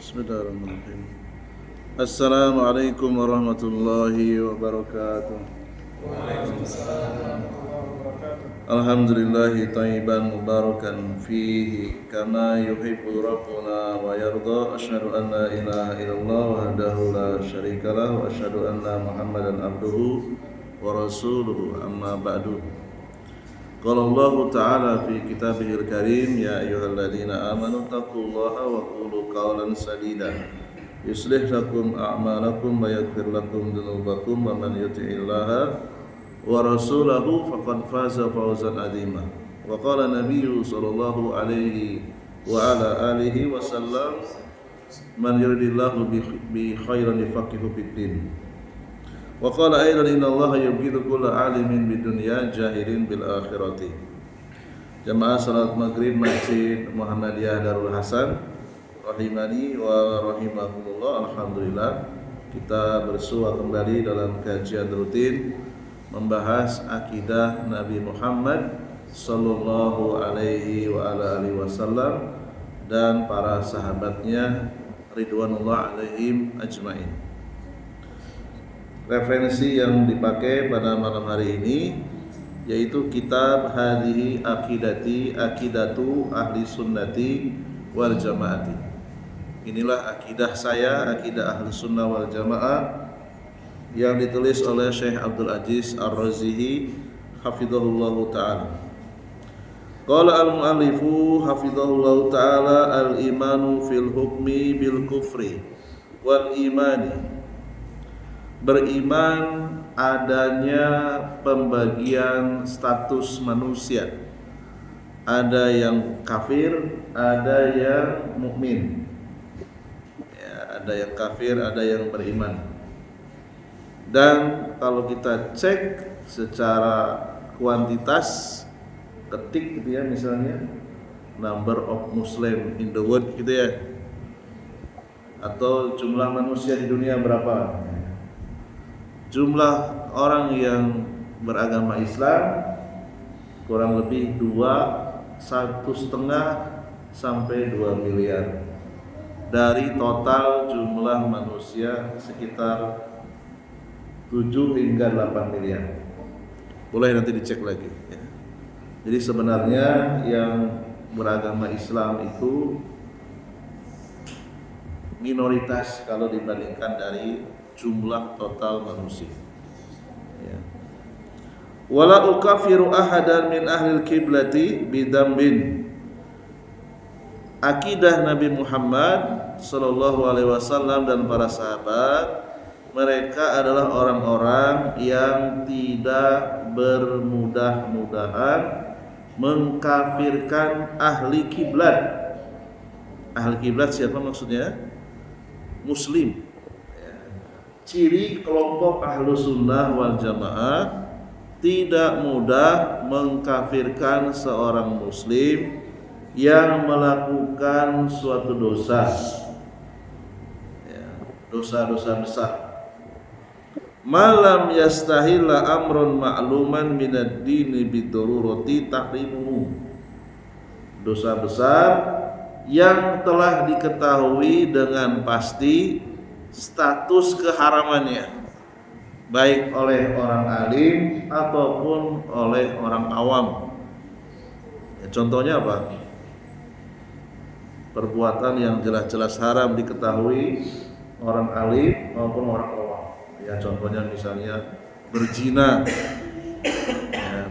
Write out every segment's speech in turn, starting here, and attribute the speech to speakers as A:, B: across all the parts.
A: Bismillahirrahmanirrahim. Assalamualaikum warahmatullahi wabarakatuh. Alhamdulillahi thayyiban mubarakan fihi kama yuhibbu rabbuna wa yarda. Asyhadu an la ilaha illallah wahdahu la syarikalah wa asyhadu anna Muhammadan abduhu wa rasuluhu, amma ba'du. Qala Allah Ta'ala fi kitabihil karim, ya ayyuhalladzina amanu taqullaha wa qulu qawlan sadida yuslih lakum a'malakum wa yaghfir lakum dhunubakum wa man yuti'illaha wa rasulahu faqad faza fawzan 'azima. Wa qala nabiyyu sallallahu alaihi wa ala alihi wa sallam, man yuridillahu bi khairan yufaqihu fid din. Wa qala aidan innallaha yubghidu kulla 'alimin bidunya jahilin bil akhirati. Jamaah salat maghrib Masjid Muhammadiyah Darul Hasan rahimani wa rahimakumullah. Alhamdulillah, kita bersua kembali dalam kajian rutin membahas akidah Nabi Muhammad sallallahu alaihi wa ala alihi wasallam dan para sahabatnya ridwanullah alaihim ajmain. Referensi yang dipakai pada malam hari ini yaitu kitab Hadhihi Aqidati Aqidatu Ahli Sunnati wal Jamaati. Inilah akidah saya, akidah Ahli Sunnah wal Jamaah, yang ditulis oleh Syekh Abdul Aziz Ar-Razihi hafizahullahu ta'ala. Qala al-mu'allifu hafizahullahu ta'ala, al-imanu fil hukmi bil kufri wal imani. Beriman adanya pembagian status manusia. Ada yang kafir, ada yang mukmin. Ya, ada yang kafir, ada yang beriman. Dan kalau kita cek secara kuantitas, ketik gitu ya, misalnya number of Muslim in the world gitu ya, atau jumlah manusia di dunia berapa. Jumlah orang yang beragama Islam kurang lebih 1,5 sampai 2 miliar dari total jumlah manusia sekitar 7 hingga 8 miliar. Boleh nanti dicek lagi ya. Jadi sebenarnya yang beragama Islam itu minoritas kalau dibandingkan dari jumlah total manusia. Ya. Wala ukafiru ahadan min ahlil kiblati bidambin. Akidah Nabi Muhammad sallallahu alaihi wasallam dan para sahabat, mereka adalah orang-orang yang tidak bermudah-mudahan mengkafirkan ahli kiblat. Ahli kiblat siapa maksudnya? Muslim. Ciri kelompok ahlu sunnah wal jamaah tidak mudah mengkafirkan seorang muslim yang melakukan suatu dosa, ya, dosa-dosa besar. Malam yastahilla amrun ma'luman minad dini bidururati tahrimuhu. Dosa besar yang telah diketahui dengan pasti status keharamannya, baik oleh orang alim ataupun oleh orang awam. Ya, contohnya apa? Perbuatan yang jelas-jelas haram diketahui orang alim maupun orang awam. Ya, contohnya misalnya berzina, ya,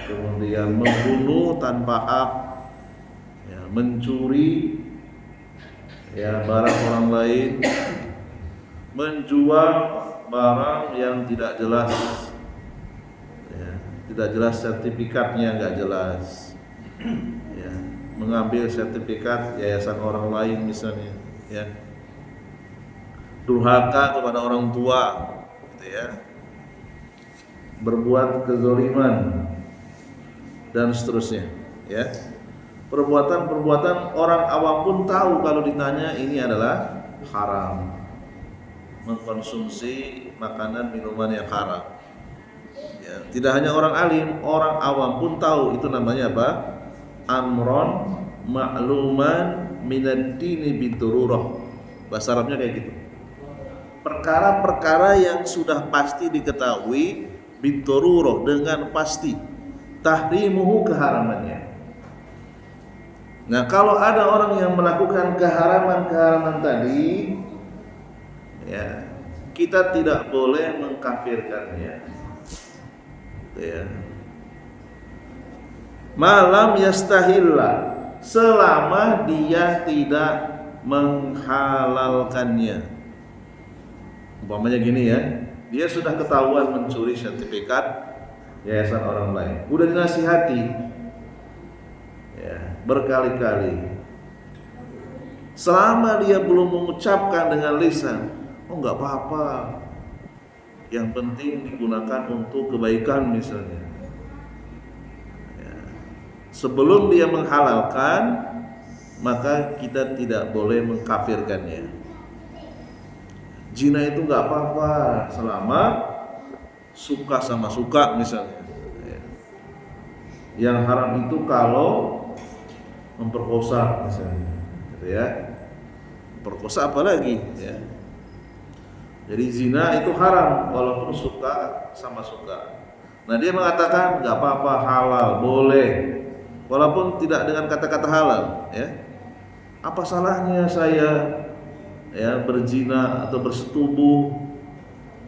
A: kemudian membunuh tanpa hak, ya, mencuri, ya, barang orang lain, menjual barang yang tidak jelas, ya, tidak jelas sertifikatnya, nggak jelas, ya, mengambil sertifikat yayasan orang lain misalnya, ya, durhaka kepada orang tua, gitu ya, berbuat kezaliman dan seterusnya, ya. Perbuatan-perbuatan orang awam pun tahu kalau ditanya ini adalah haram. Mengkonsumsi makanan minuman yang haram. Ya, tidak hanya orang alim, orang awam pun tahu itu namanya apa? Amron ma'luman minad dini bidururah. Bahasa Arabnya kayak gitu. Perkara-perkara yang sudah pasti diketahui bidururah, dengan pasti, tahrimuhu, keharamannya. Nah, kalau ada orang yang melakukan keharaman-keharaman tadi, ya, kita tidak boleh mengkafirkannya. Ya. Malam yastahilla, selama dia tidak menghalalkannya. Umpamanya gini ya, dia sudah ketahuan mencuri sertifikat yayasan orang lain, udah dinasihati ya, berkali-kali. Selama dia belum mengucapkan dengan lisan, oh nggak apa-apa, yang penting digunakan untuk kebaikan misalnya. Ya. Sebelum dia menghalalkan, maka kita tidak boleh mengkafirkannya. Zina itu nggak apa-apa selama suka sama suka misalnya. Ya. Yang haram itu kalau memperkosa misalnya, gitu ya. Perkosa apalagi ya. Jadi zina itu haram walaupun suka sama suka. Nah, dia mengatakan nggak apa-apa, halal, boleh, walaupun tidak dengan kata-kata halal ya. Apa salahnya saya ya berzina atau bersetubuh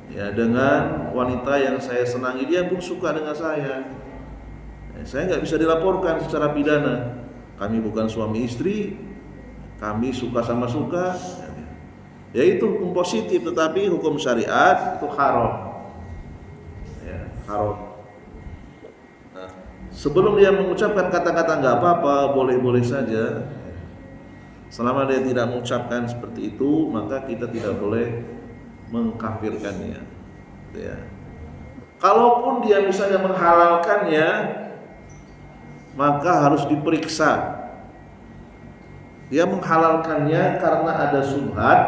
A: ya dengan wanita yang saya senangi, dia pun suka dengan saya. Ya, saya nggak bisa dilaporkan secara pidana. Kami bukan suami istri, kami suka sama suka. Ya itu hukum positif, tetapi hukum syariat itu haram. Ya, haram. Nah, sebelum dia mengucapkan kata-kata nggak apa-apa, boleh-boleh saja. Selama dia tidak mengucapkan seperti itu, maka kita tidak boleh mengkafirkannya. Ya. Kalaupun dia misalnya menghalalkannya, maka harus diperiksa. Dia menghalalkannya karena ada syubhat,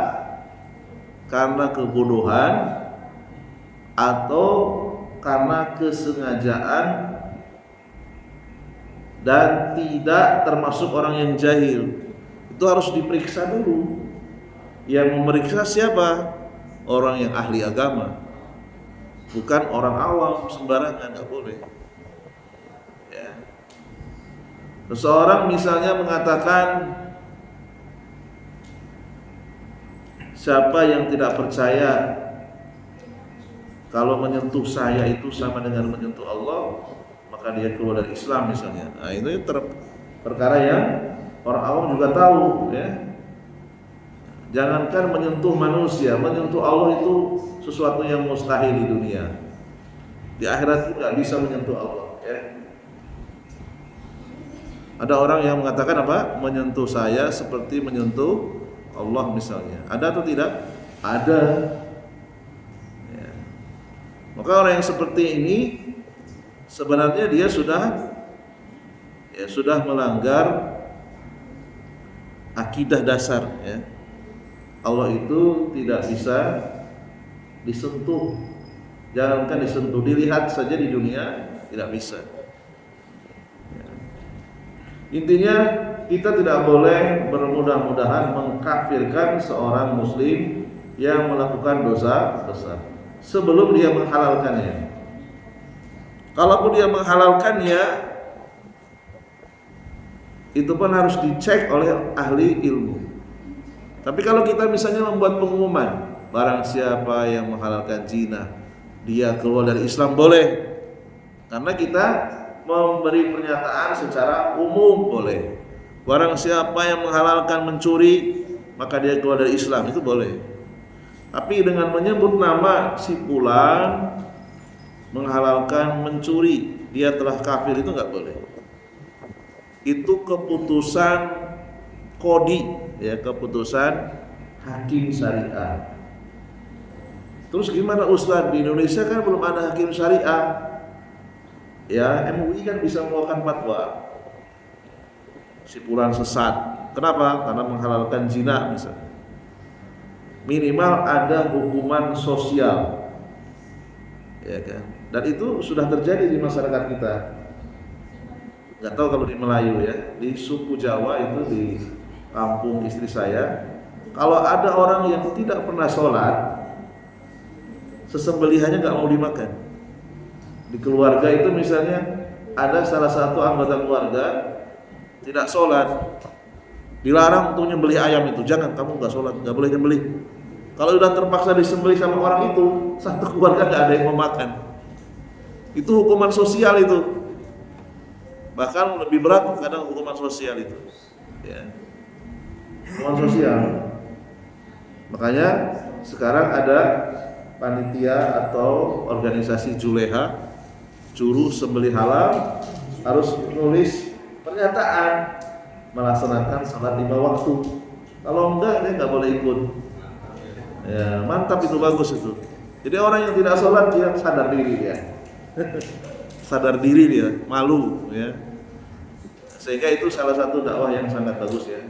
A: karena kebodohan, atau karena kesengajaan, dan tidak termasuk orang yang jahil. Itu harus diperiksa dulu. Yang memeriksa siapa? Orang yang ahli agama, bukan orang awam sembarangan, nggak boleh. Ya. Seseorang misalnya mengatakan, siapa yang tidak percaya kalau menyentuh saya itu sama dengan menyentuh Allah, maka dia keluar dari Islam misalnya. Nah, itu perkara yang orang awam juga tahu ya. Jangankan menyentuh manusia, menyentuh Allah itu sesuatu yang mustahil di dunia. Di akhirat itu nggak bisa menyentuh Allah ya. Ada orang yang mengatakan apa? Menyentuh saya seperti menyentuh Allah misalnya. Ada atau tidak? Ada. Ya. Maka orang yang seperti ini sebenarnya dia sudah melanggar akidah dasar ya. Allah itu tidak bisa disentuh. Jangankan disentuh, dilihat saja di dunia tidak bisa. Ya. Intinya kita tidak boleh bermudah-mudahan mengkafirkan seorang muslim yang melakukan dosa besar sebelum dia menghalalkannya. Kalaupun dia menghalalkannya, itu pun harus dicek oleh ahli ilmu. Tapi kalau kita misalnya membuat pengumuman, barang siapa yang menghalalkan zina, dia keluar dari Islam, boleh. Karena kita memberi pernyataan secara umum, boleh. Barang siapa yang menghalalkan mencuri, maka dia keluar dari Islam, itu boleh. Tapi dengan menyebut nama si fulan menghalalkan mencuri, dia telah kafir, itu enggak boleh. Itu keputusan qadhi ya, keputusan hakim syariah. Terus gimana Ustaz, di Indonesia kan belum ada hakim syariah. Ya, MUI kan bisa mengeluarkan fatwa. Si fulan sesat. Kenapa? Karena menghalalkan zina misalnya. Minimal ada hukuman sosial. Ya kan? Dan itu sudah terjadi di masyarakat kita. Nggak tahu kalau di Melayu ya, di suku Jawa itu kampung istri saya, kalau ada orang yang tidak pernah sholat, sesembelihannya nggak mau dimakan. Di keluarga itu misalnya ada salah satu anggota keluarga tidak sholat, dilarang untuk nyembelih ayam itu. Jangan, kamu nggak sholat, nggak boleh nyembelih. Kalau udah terpaksa disembelih sama orang itu, satu keluarga nggak ada yang mau makan. Itu hukuman sosial itu. Bahkan lebih berat kadang hukuman sosial itu. Ya. Hukuman sosial. Makanya sekarang ada panitia atau organisasi Juleha, juru sembelih halal, harus menulis pernyataan melaksanakan salat 5 waktu. Kalau enggak, dia nggak boleh ikut. Ya, mantap itu, bagus itu. Jadi orang yang tidak sholat dia sadar diri dia, sadar diri dia, malu ya. Sehingga itu salah satu dakwah yang sangat bagus ya.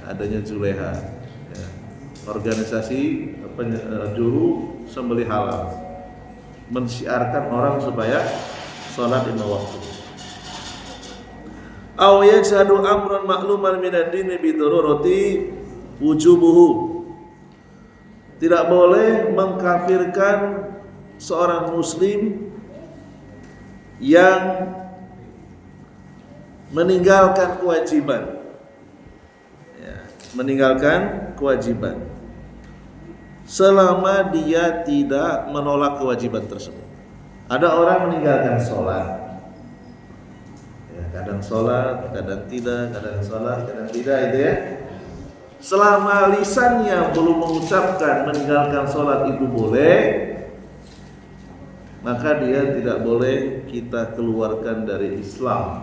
A: Adanya Juleha, ya. Organisasi juru sembelih halal, mensiarkan orang supaya sholat 5 waktu. Aw yajhadu amran ma'luman minad dini bi darurati wujubuhu. Tidak boleh mengkafirkan seorang muslim yang meninggalkan kewajiban. Ya, meninggalkan kewajiban selama dia tidak menolak kewajiban tersebut. Ada orang meninggalkan sholat, ya, kadang sholat, kadang tidak, kadang sholat, kadang tidak, itu ya. Selama lisannya belum mengucapkan meninggalkan sholat itu boleh, maka dia tidak boleh kita keluarkan dari Islam.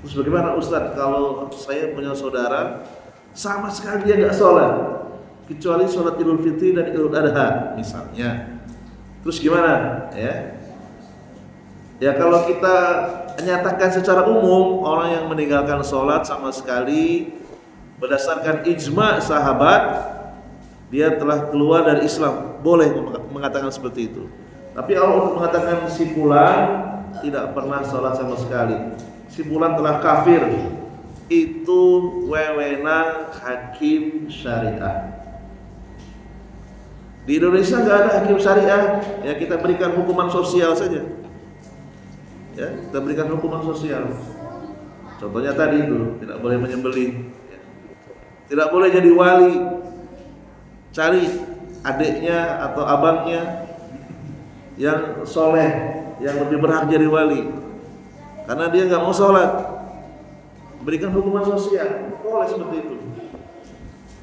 A: Terus bagaimana Ustaz kalau saya punya saudara sama sekali dia nggak sholat, kecuali sholat Idul Fitri dan Idul Adha misalnya, terus gimana? Ya kalau kita nyatakan secara umum orang yang meninggalkan sholat sama sekali berdasarkan ijma sahabat dia telah keluar dari Islam, boleh mengatakan seperti itu. Tapi kalau untuk mengatakan si fulan tidak pernah sholat sama sekali, si fulan telah kafir, itu wewenang hakim syariah. Di Indonesia nggak ada hakim syariah, ya kita berikan hukuman sosial saja. Ya, kita berikan hukuman sosial. Contohnya tadi itu tidak boleh menyembelih, ya. Tidak boleh jadi wali. Cari adiknya atau abangnya yang soleh, yang lebih berhak jadi wali, karena dia nggak mau sholat, berikan hukuman sosial. Boleh seperti itu.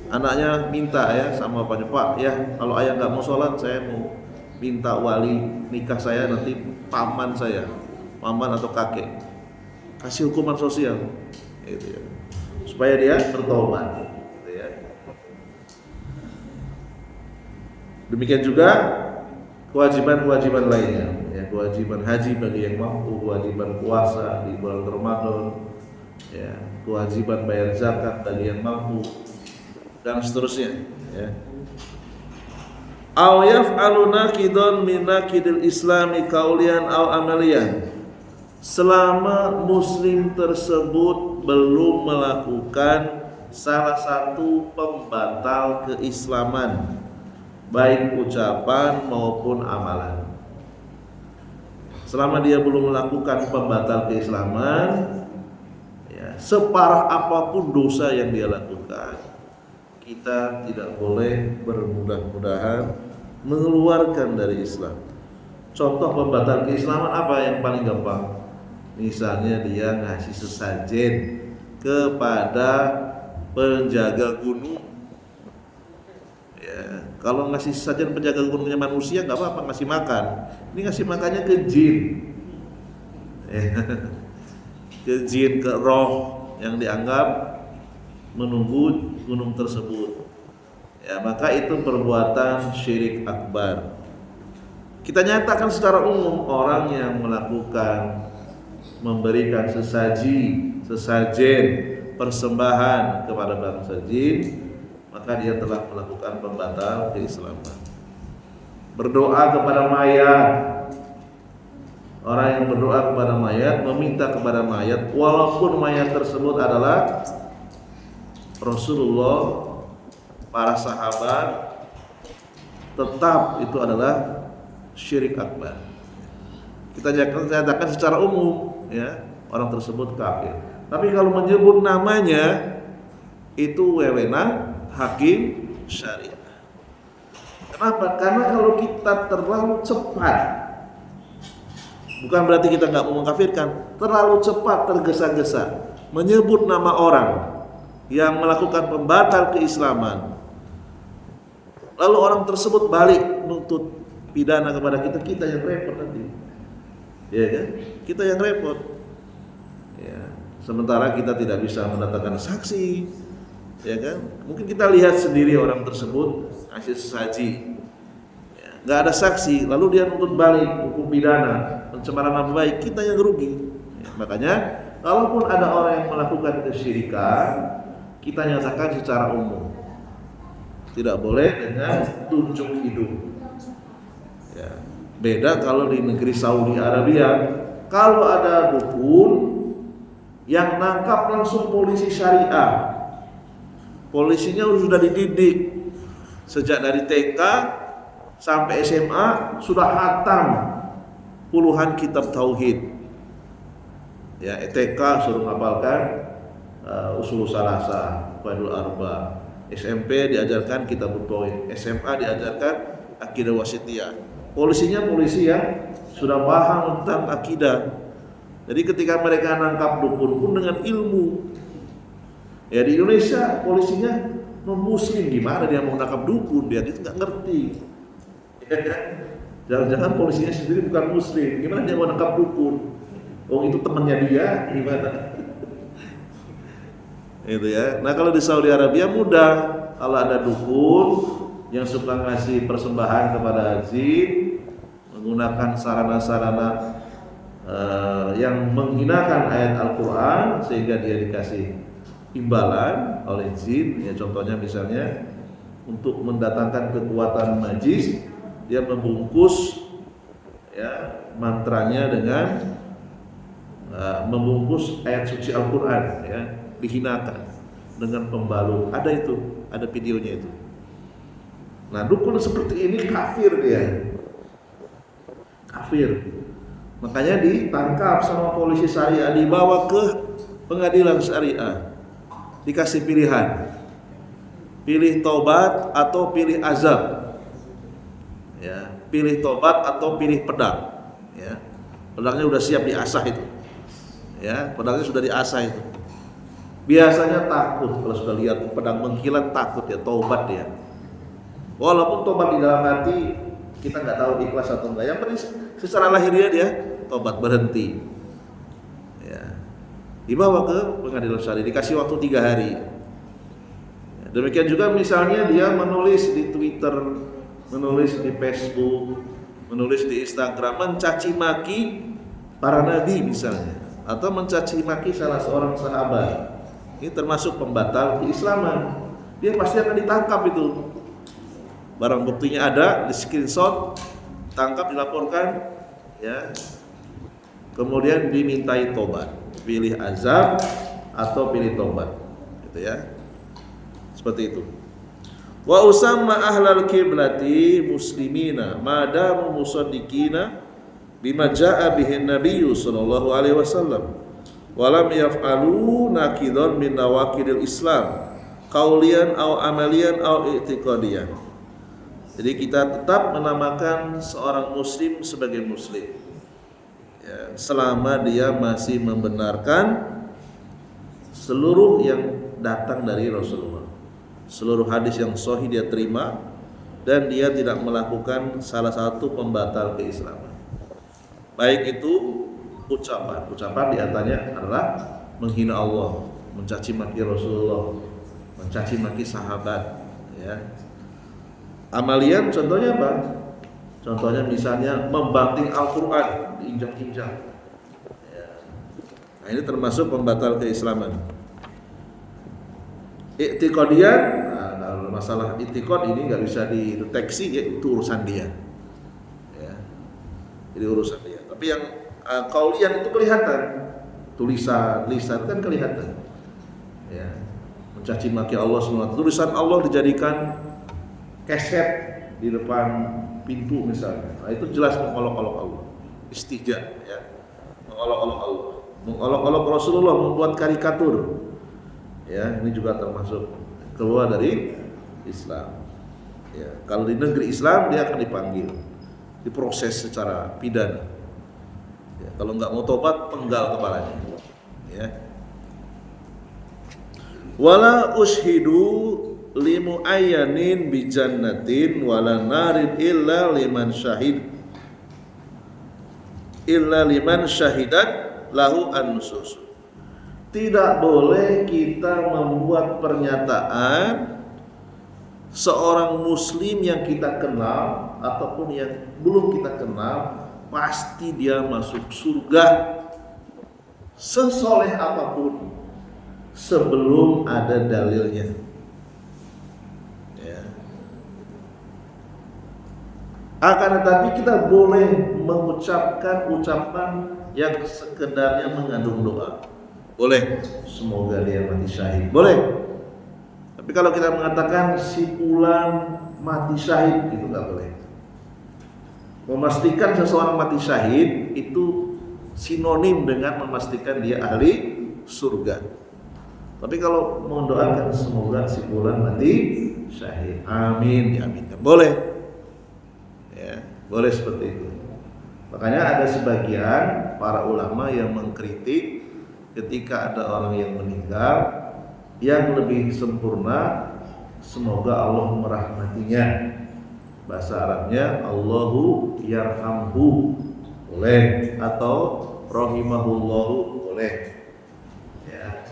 A: Anaknya minta ya sama bapaknya, Pak ya kalau ayah nggak mau sholat, saya mau minta wali nikah saya nanti paman saya, paman atau kakek. Kasih hukuman sosial, gitu ya, supaya dia bertobat. Gitu ya. Demikian juga kewajiban-kewajiban lainnya, ya, kewajiban haji bagi yang mampu, kewajiban puasa di bulan Ramadan, ya, kewajiban bayar zakat bagi yang mampu, dan seterusnya, ya. Aw yaf'alu nakidun min nakidil islami qaulian aw amalian. Selama muslim tersebut belum melakukan salah satu pembatal keislaman, baik ucapan maupun amalan. Selama dia belum melakukan pembatal keislaman, ya, separah apapun dosa yang dia lakukan, kita tidak boleh bermudah-mudahan mengeluarkan dari Islam. Contoh pembatal keislaman apa yang paling gampang? Misalnya dia ngasih sesajen kepada penjaga gunung. Ya, kalau ngasih sesajen penjaga gunungnya manusia nggak apa-apa, ngasih makan. Ini ngasih makannya ke jin, ke jin, ke roh yang dianggap menunggu gunung tersebut. Ya, maka itu perbuatan syirik akbar. Kita nyatakan secara umum orang yang melakukan memberikan sesajen, persembahan kepada bangsa jin, maka dia telah melakukan pembatal keislaman. Berdoa kepada mayat, orang yang berdoa kepada mayat, meminta kepada mayat, walaupun mayat tersebut adalah Rasulullah, para sahabat, tetap itu adalah syirik akbar. Kita nyatakan secara umum, ya, orang tersebut kafir. Tapi kalau menyebut namanya itu wewenang hakim syariah. Kenapa? Karena kalau kita terlalu cepat, bukan berarti kita nggak mau mengkafirkan, terlalu cepat tergesa-gesa menyebut nama orang yang melakukan pembatal keislaman, lalu orang tersebut balik menuntut pidana kepada kita, kita yang repot nanti, ya kan? Kita yang repot. Ya. Sementara kita tidak bisa mendatangkan saksi, ya kan? Mungkin kita lihat sendiri orang tersebut ngasih sesaji, ya, nggak ada saksi, lalu dia menuntut balik hukum pidana, pencemaran nama baik, kita yang rugi. Ya, makanya, kalaupun ada orang yang melakukan kesyirikan, kita nyatakan secara umum, tidak boleh dengan tunjuk hidung. Ya. Beda kalau di negeri Saudi Arabia, kalau ada dukun yang nangkap langsung polisi syariah, polisinya sudah dididik sejak dari TK sampai SMA, sudah hatam puluhan kitab tauhid. Ya, TK suruh ngapalkan usul salasa, qaidul arba. SMP diajarkan kitab tauhid, SMA diajarkan akidah wasitiyah. Polisinya polisi yang sudah paham tentang akidah. Jadi ketika mereka nangkap dukun pun dengan ilmu. Ya, di Indonesia polisinya non muslim, gimana dia mau nangkap dukun, dia itu nggak ngerti. Ya kan? Jangan-jangan polisinya sendiri bukan muslim, gimana dia mau nangkap dukun? Oh, itu temannya dia, gimana? Itu ya. Nah, kalau di Saudi Arabia mudah, kalau ada dukun yang suka ngasih persembahan kepada jin, menggunakan sarana-sarana yang menghinakan ayat Al-Quran sehingga dia dikasih imbalan oleh jin, ya, contohnya misalnya untuk mendatangkan kekuatan majis, dia membungkus, ya, mantranya dengan membungkus ayat suci Al-Quran, ya, dihinakan dengan pembalut. Ada itu, ada videonya itu. Nah, dukun seperti ini kafir dia, kafir. Makanya ditangkap sama polisi syariah, dibawa ke pengadilan syariah, dikasih pilihan, pilih tobat atau pilih azab, ya, pilih tobat atau pilih pedang, ya, pedangnya udah siap diasah itu, ya, pedangnya sudah diasah itu. Biasanya takut kalau sudah lihat pedang mengkilat, takut ya, tobat dia. Walaupun tobat di dalam hati kita nggak tahu ikhlas atau enggak, yang penting secara lahiriah dia tobat, berhenti. Ya. Dibawa ke pengadilan syariah, dikasih waktu 3 hari. Ya. Demikian juga misalnya dia menulis di Twitter, menulis di Facebook, menulis di Instagram, mencaci maki para nabi misalnya, atau mencaci maki salah seorang sahabat. Ini termasuk pembatal keislaman. Dia pasti akan ditangkap itu. Barang buktinya ada, di screenshot, tangkap, dilaporkan, ya. Kemudian dimintai tobat, pilih azab atau pilih tobat, gitu ya. Seperti itu. Wa usamma ahlal qiblati muslimina madamu musaddiqina bima jaa bihin nabiyyu sallallahu alaihi wasallam wa lam yaf'alu naqidan min nawaqidil islam qaulian aw amalian aw i'tiqadiyan. Jadi kita tetap menamakan seorang muslim sebagai muslim, ya, selama dia masih membenarkan seluruh yang datang dari Rasulullah, seluruh hadis yang sahih dia terima, dan dia tidak melakukan salah satu pembatal keislaman. Baik itu ucapan diantaranya adalah menghina Allah, mencaci maki Rasulullah, mencaci maki sahabat, ya. Amalian contohnya apa? Contohnya misalnya membanting Al-Quran, diinjak-injak, ya. Nah, ini termasuk pembatal keislaman. I'tiqadian, nah, kalau masalah i'tiqad ini nggak bisa dideteksi, ya, itu urusan dia, ya. Jadi urusan dia. Tapi yang qaulian itu kelihatan, tulisan, lisan kan kelihatan, ya. mencaci maki Allah SWT. Tulisan Allah dijadikan keset di depan pintu misalnya. Nah, itu jelas mengolok-olok Allah. Istihza, ya. Mengolok-olok Allah. Mengolok-olok Rasulullah, membuat karikatur. Ya, ini juga termasuk keluar dari Islam. Ya, kalau di negeri Islam dia akan dipanggil, diproses secara pidana. Ya, kalau nggak mau tobat, penggal kepalanya. Ya. Wala ushidu limu ayanin bi jannatin wala narin illa liman syahidat lahu an-nusus. Tidak boleh kita membuat pernyataan seorang muslim yang kita kenal ataupun yang belum kita kenal pasti dia masuk surga sesoleh apapun sebelum ada dalilnya. Ya. Akan tetapi kita boleh mengucapkan ucapan yang sekedarnya mengandung doa. Boleh, semoga dia mati syahid. Boleh. Tapi kalau kita mengatakan si fulan mati syahid, itu nggak boleh. Memastikan seseorang mati syahid itu sinonim dengan memastikan dia ahli surga. Tapi kalau mendoakan semoga si fulan mati syahid, amin, diaminkan. Boleh. Ya, boleh seperti itu. Makanya ada sebagian para ulama yang mengkritik ketika ada orang yang meninggal yang lebih sempurna semoga Allah merahmatinya. Bahasa Arabnya Allahu yarhamhu boleh atau rahimahullahu boleh. Ya.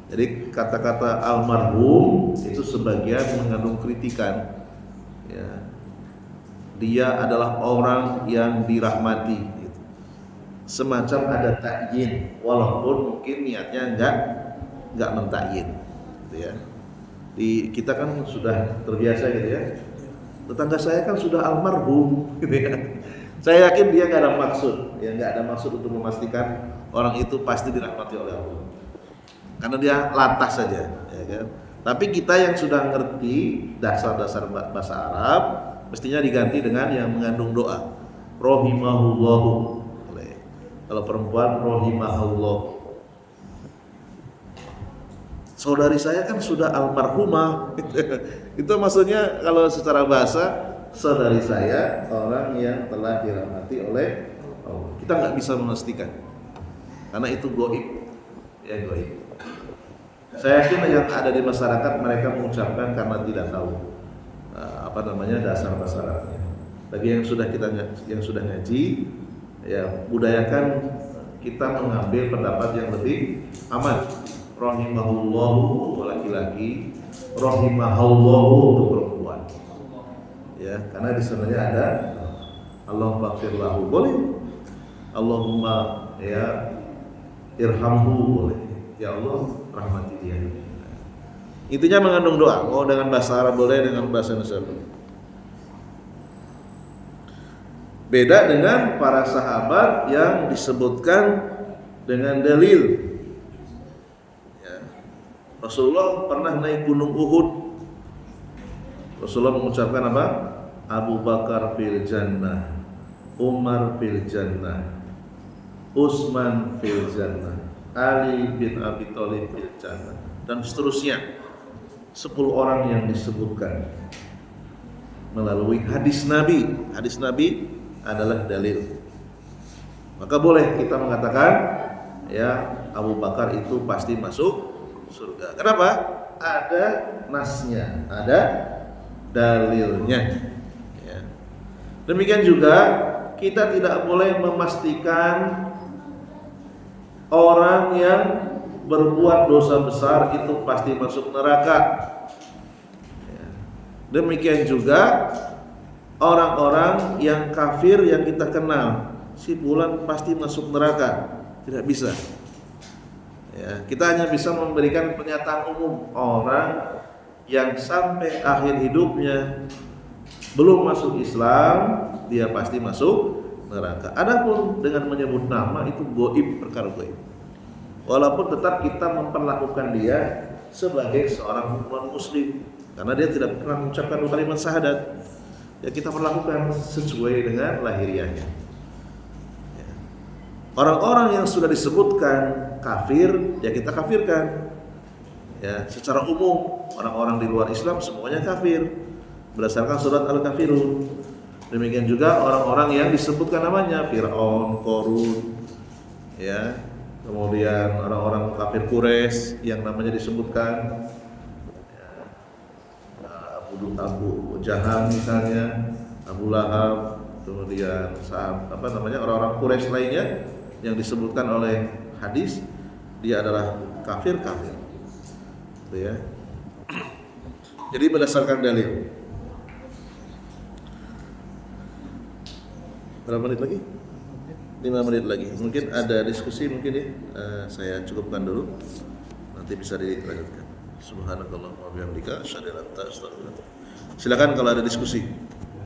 A: Jadi kata-kata almarhum itu sebagian mengandung kritikan. Ya. Dia adalah orang yang dirahmati. Semacam ada takyin, walaupun mungkin niatnya enggak mentakyin, gitu ya. Kita kan sudah terbiasa gitu ya. Tetangga saya kan sudah almarhum, gitu ya. Saya yakin dia enggak ada maksud, ya enggak ada maksud untuk memastikan orang itu pasti dirahmati oleh Allah. Karena dia lantas saja, ya kan. Tapi kita yang sudah ngerti dasar-dasar bahasa Arab, mestinya diganti dengan yang mengandung doa. Rahimahullahu. Kalau perempuan rahimahullah. Saudari saya kan sudah almarhumah. Itu maksudnya kalau secara bahasa saudari saya orang yang telah dirahmati oleh Allah. Kita nggak bisa memastikan karena itu gaib. Ya gaib. Saya yakin yang ada di masyarakat mereka mengucapkan karena tidak tahu dasar Arabnya. Bagi yang sudah ngaji, ya budayakan kita mengambil pendapat yang lebih aman. Rahimahullahu laki-laki, rahimahullahu untuk perempuan. Ya, karena di sananya ada Allahumma ighfir lahu boleh. Allahumma ya irhamhu boleh. Ya Allah rahmati dia. Intinya mengandung doa. Mau dengan bahasa Arab boleh, dengan bahasa Indonesia boleh. Beda dengan para sahabat yang disebutkan dengan dalil. Ya. Rasulullah pernah naik gunung Uhud. Rasulullah mengucapkan apa? Abu Bakar fil jannah, Umar fil jannah, Utsman fil jannah, Ali bin Abi Thalib fil jannah, dan seterusnya. 10 orang yang disebutkan melalui hadis Nabi. Hadis Nabi adalah dalil. Maka boleh kita mengatakan ya Abu Bakar itu pasti masuk surga. Kenapa? Ada nasnya, ada dalilnya. Ya. Demikian juga kita tidak boleh memastikan orang yang berbuat dosa besar itu pasti masuk neraka. Ya. Demikian juga orang-orang yang kafir yang kita kenal, si fulan pasti masuk neraka, tidak bisa. Ya, kita hanya bisa memberikan pernyataan umum orang yang sampai akhir hidupnya belum masuk Islam, dia pasti masuk neraka. Adapun dengan menyebut nama itu gaib, perkara gaib. Walaupun tetap kita memperlakukan dia sebagai seorang non-muslim karena dia tidak pernah mengucapkan kalimat syahadat. Ya kita perlakukan sesuai dengan lahiriahnya. Ya. Orang-orang yang sudah disebutkan kafir, ya kita kafirkan. Ya, secara umum orang-orang di luar Islam semuanya kafir berdasarkan surat Al-Kafirun. Demikian juga orang-orang yang disebutkan namanya Fir'aun, Qarun, ya. Kemudian orang-orang kafir Quraisy yang namanya disebutkan Abu Jahal misalnya, Abu Lahab, kemudian orang-orang Quraisy lainnya yang disebutkan oleh hadis dia adalah kafir. Gitu ya. Jadi berdasarkan dalil. Berapa menit lagi? 5 menit lagi. Mungkin ada diskusi mungkin ya. Saya cukupkan dulu. Nanti bisa dilanjutkan. Subhanakallahumma wa bihamdika asyhadu an la ilaha illa anta astaghfiruka wa atubu ilaik. Silakan kalau ada diskusi.